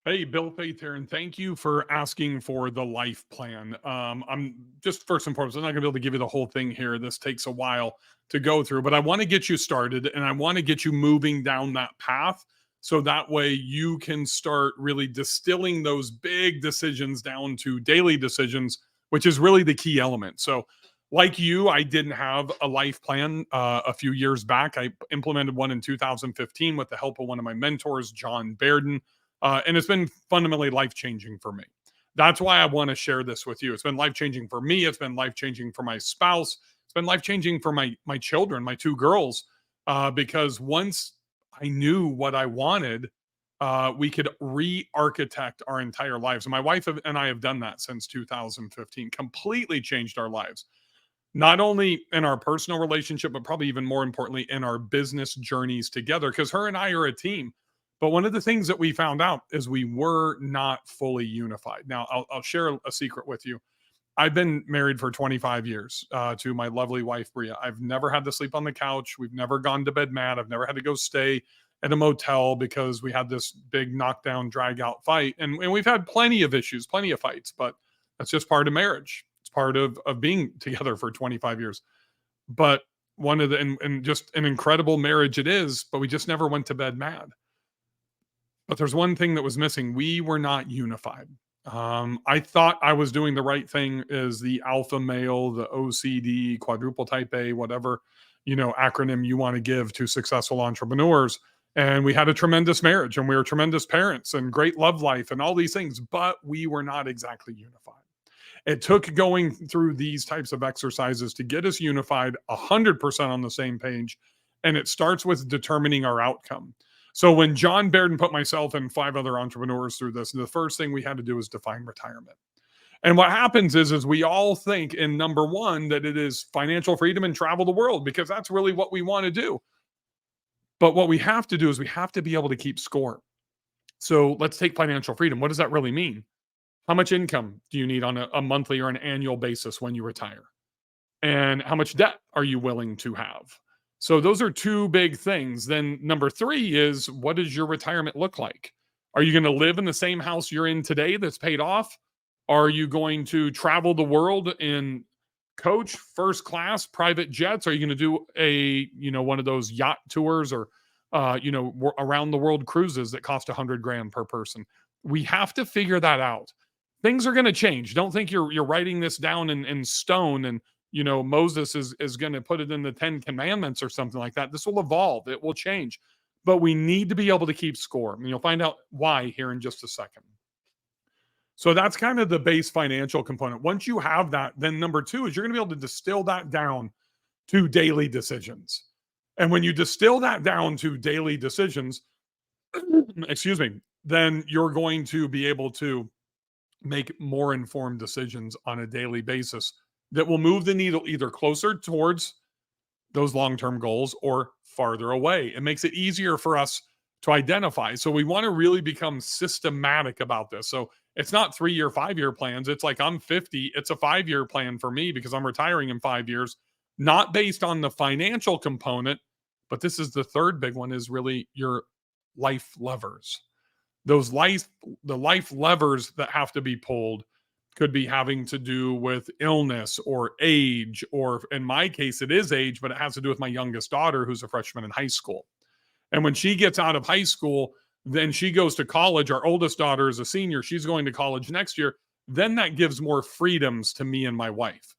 Hey, Bill Faith here, and thank you for asking for the life plan. I'm just first and foremost, I'm not going to be able to give you the whole thing here. This takes a while to go through, but I want to get you started and I want to get you moving down that path so that way you can start really distilling those big decisions down to daily decisions, which is really the key element. So, like you, I didn't have a life plan a few years back. I implemented one in 2015 with the help of one of my mentors, John Bairden, and it's been fundamentally life changing for me. That's why I want to share this with you. It's been life changing for me. It's been life changing for my spouse. It's been life changing for my children, my two girls, because once I knew what I wanted, we could re-architect our entire lives. And my wife and I have done that since 2015. Completely changed our lives, not only in our personal relationship, but probably even more importantly in our business journeys together. Because her and I are a team. But one of the things that we found out is we were not fully unified. Now, I'll share a secret with you. I've been married for 25 years to my lovely wife, Bria. I've never had to sleep on the couch. We've never gone to bed mad. I've never had to go stay at a motel because we had this big knockdown, drag out fight. And we've had plenty of issues, plenty of fights, but that's just part of marriage. It's part of being together for 25 years. But one of the, and just an incredible marriage it is, but we just never went to bed mad. But there's one thing that was missing. We were not unified. I thought I was doing the right thing as the alpha male, the OCD, quadruple type A, whatever, acronym you want to give to successful entrepreneurs. And we had a tremendous marriage and we were tremendous parents and great love life and all these things, but we were not exactly unified. It took going through these types of exercises to get us unified 100% on the same page. And it starts with determining our outcome. So when John Baird put myself and five other entrepreneurs through this, the first thing we had to do was define retirement. And what happens is we all think in number one that it is financial freedom and travel the world because that's really what we want to do. But what we have to do is we have to be able to keep score. So let's take financial freedom. What does that really mean? How much income do you need on a monthly or an annual basis when you retire? And how much debt are you willing to have? So those are two big things. Then number three is, what does your retirement look like? Are you going to live in the same house you're in today that's paid off? Are you going to travel the world in coach, first class, private jets? Are you going to do one of those yacht tours or, around the world cruises that cost 100 grand per person? We have to figure that out. Things are going to change. Don't think you're writing this down in stone and Moses is going to put it in the 10 commandments or something like that. This will evolve. It will change, but we need to be able to keep score. And you'll find out why here in just a second. So that's kind of the base financial component. Once you have that, then number two is you're going to be able to distill that down to daily decisions. And when you distill that down to daily decisions, excuse me, then you're going to be able to make more informed decisions on a daily basis that will move the needle either closer towards those long-term goals or farther away. It makes it easier for us to identify. So we want to really become systematic about this. So it's not 3-year, 5-year plans. It's like I'm 50. It's a 5-year plan for me because I'm retiring in 5 years, not based on the financial component. But this is the third big one is really your life levers. The life levers that have to be pulled could be having to do with illness or age, or in my case, it is age, but it has to do with my youngest daughter who's a freshman in high school. And when she gets out of high school, then she goes to college. Our oldest daughter is a senior. She's going to college next year. Then that gives more freedoms to me and my wife.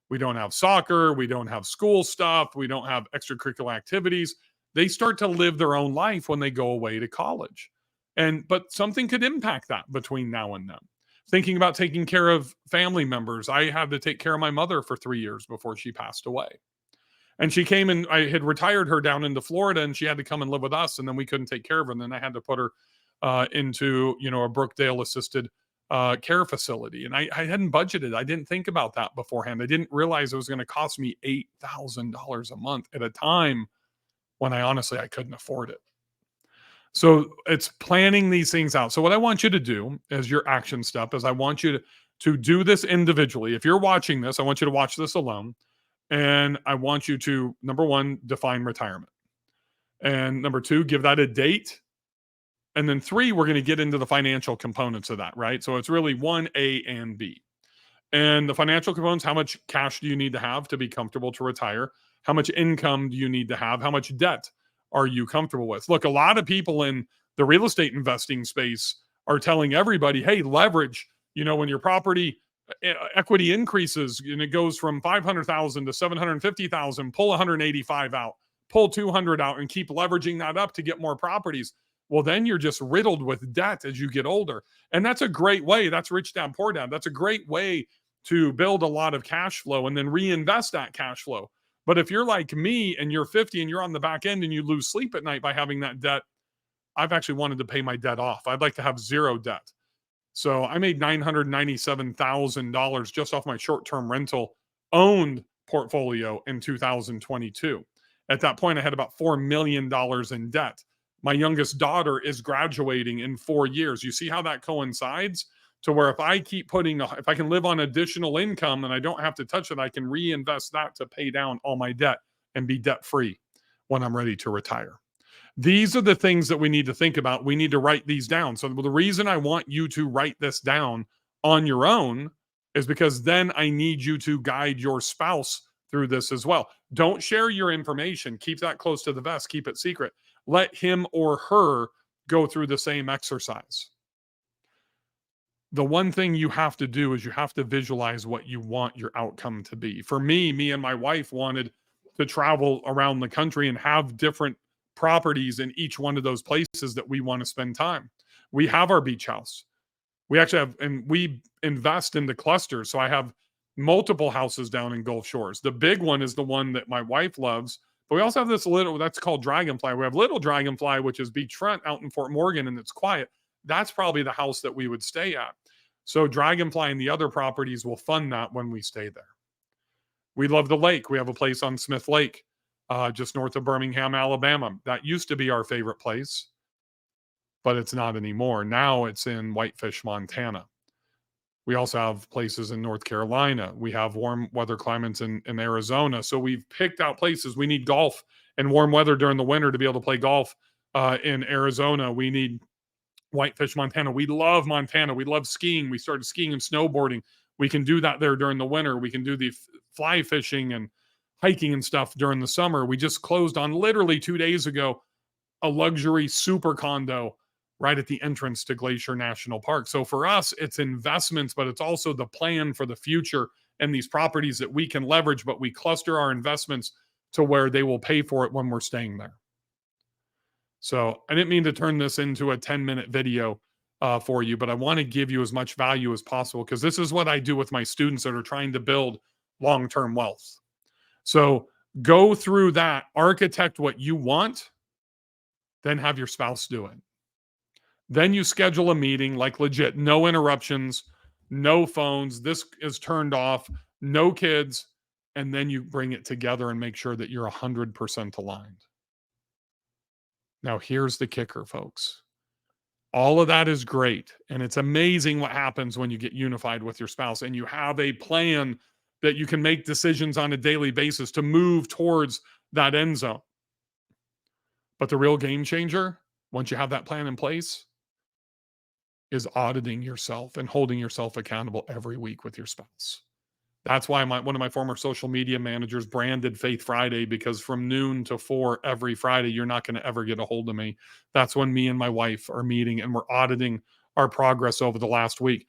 We don't have soccer. We don't have school stuff. We don't have extracurricular activities. They start to live their own life when they go away to college. But something could impact that between now and then. Thinking about taking care of family members. I had to take care of my mother for 3 years before she passed away. And she came and I had retired her down into Florida and she had to come and live with us. And then we couldn't take care of her. And then I had to put her into, a Brookdale assisted care facility. And I hadn't budgeted. I didn't think about that beforehand. I didn't realize it was going to cost me $8,000 a month at a time when I couldn't afford it. So it's planning these things out. So what I want you to do as your action step is I want you to do this individually. If you're watching this, I want you to watch this alone. And I want you to, number one, define retirement. And number two, give that a date And then 3, we're going to get into the financial components of that, right? So it's really 1A and B. And the financial components, how much cash do you need to have to be comfortable to retire? How much income do you need to have? How much debt are you comfortable with? Look, a lot of people in the real estate investing space are telling everybody, hey, leverage, when your property equity increases and it goes from 500,000 to 750,000, pull 185 out, pull 200 out and keep leveraging that up to get more properties. Well, then you're just riddled with debt as you get older. And that's a great way. That's rich dad, poor dad. That's a great way to build a lot of cash flow and then reinvest that cash flow. But if you're like me and you're 50 and you're on the back end and you lose sleep at night by having that debt, I've actually wanted to pay my debt off. I'd like to have zero debt. So I made $997,000 just off my short-term rental owned portfolio in 2022. At that point, I had about $4 million in debt. My youngest daughter is graduating in 4 years. You see how that coincides to where if I can live on additional income and I don't have to touch it, I can reinvest that to pay down all my debt and be debt free when I'm ready to retire. These are the things that we need to think about. We need to write these down. So the reason I want you to write this down on your own is because then I need you to guide your spouse through this as well. Don't share your information. Keep that close to the vest. Keep it secret. Let him or her go through the same exercise. The one thing you have to do is you have to visualize what you want your outcome to be. For me and my wife wanted to travel around the country and have different properties in each one of those places that we want to spend time. We have our beach house. We actually have, and we invest in the clusters. So I have multiple houses down in Gulf Shores. The big one is the one that my wife loves. But we also have this little, that's called Dragonfly. We have Little Dragonfly, which is beachfront out in Fort Morgan, and it's quiet. That's probably the house that we would stay at. So Dragonfly and the other properties will fund that when we stay there. We love the lake. We have a place on Smith Lake, just north of Birmingham, Alabama. That used to be our favorite place, but it's not anymore. Now it's in Whitefish, Montana. We also have places in North Carolina. We have warm weather climates in Arizona. So we've picked out places. We need golf and warm weather during the winter to be able to play golf in Arizona. We need Whitefish, Montana. We love Montana. We love skiing. We started skiing and snowboarding. We can do that there during the winter. We can do the fly fishing and hiking and stuff during the summer. We just closed on literally 2 days ago a luxury super condo right at the entrance to Glacier National Park. So for us, it's investments, but it's also the plan for the future and these properties that we can leverage, but we cluster our investments to where they will pay for it when we're staying there. So I didn't mean to turn this into a 10-minute video for you, but I want to give you as much value as possible because this is what I do with my students that are trying to build long-term wealth. So go through that, architect what you want, then have your spouse do it. Then you schedule a meeting, like legit, no interruptions, no phones, this is turned off, no kids, and then you bring it together and make sure that you're 100% aligned. Now, here's the kicker, folks. All of that is great, and it's amazing what happens when you get unified with your spouse and you have a plan that you can make decisions on a daily basis to move towards that end zone. But the real game changer, once you have that plan in place, is auditing yourself and holding yourself accountable every week with your spouse. That's why one of my former social media managers branded Faith Friday, because from noon to 4 every Friday, you're not going to ever get a hold of me. That's when me and my wife are meeting and we're auditing our progress over the last week.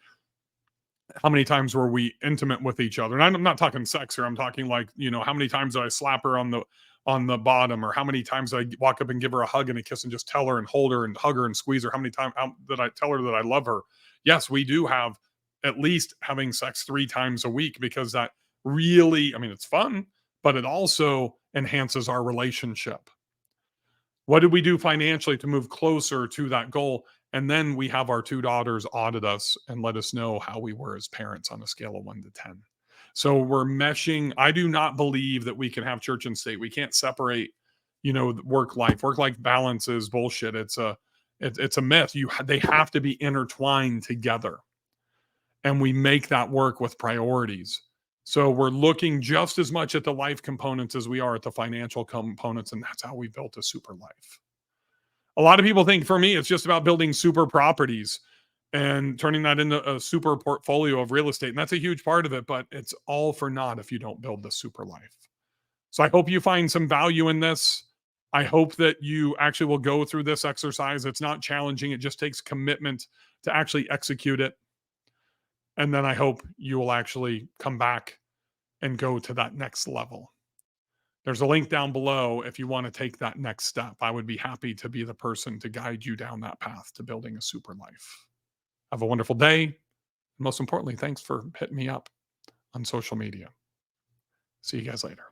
How many times were we intimate with each other? And I'm not talking sex here. I'm talking like, how many times did I slap her on the bottom, or how many times did I walk up and give her a hug and a kiss and just tell her and hold her and hug her and squeeze her? How many times did I tell her that I love her? Yes, we do have at least having sex 3 times a week, because that really, it's fun, but it also enhances our relationship. What did we do financially to move closer to that goal? And then we have our 2 daughters audit us and let us know how we were as parents on a scale of 1 to 10. So we're meshing. I do not believe that we can have church and state. We can't separate, work life. Work life balance is bullshit. It's a myth. They have to be intertwined together, and we make that work with priorities. So we're looking just as much at the life components as we are at the financial components, and that's how we built a super life. A lot of people think for me, it's just about building super properties and turning that into a super portfolio of real estate. And that's a huge part of it, but it's all for naught if you don't build the super life. So I hope you find some value in this. I hope that you actually will go through this exercise. It's not challenging, it just takes commitment to actually execute it. And then I hope you will actually come back and go to that next level. There's a link down below if you want to take that next step. I would be happy to be the person to guide you down that path to building a super life. Have a wonderful day. Most importantly, thanks for hitting me up on social media. See you guys later.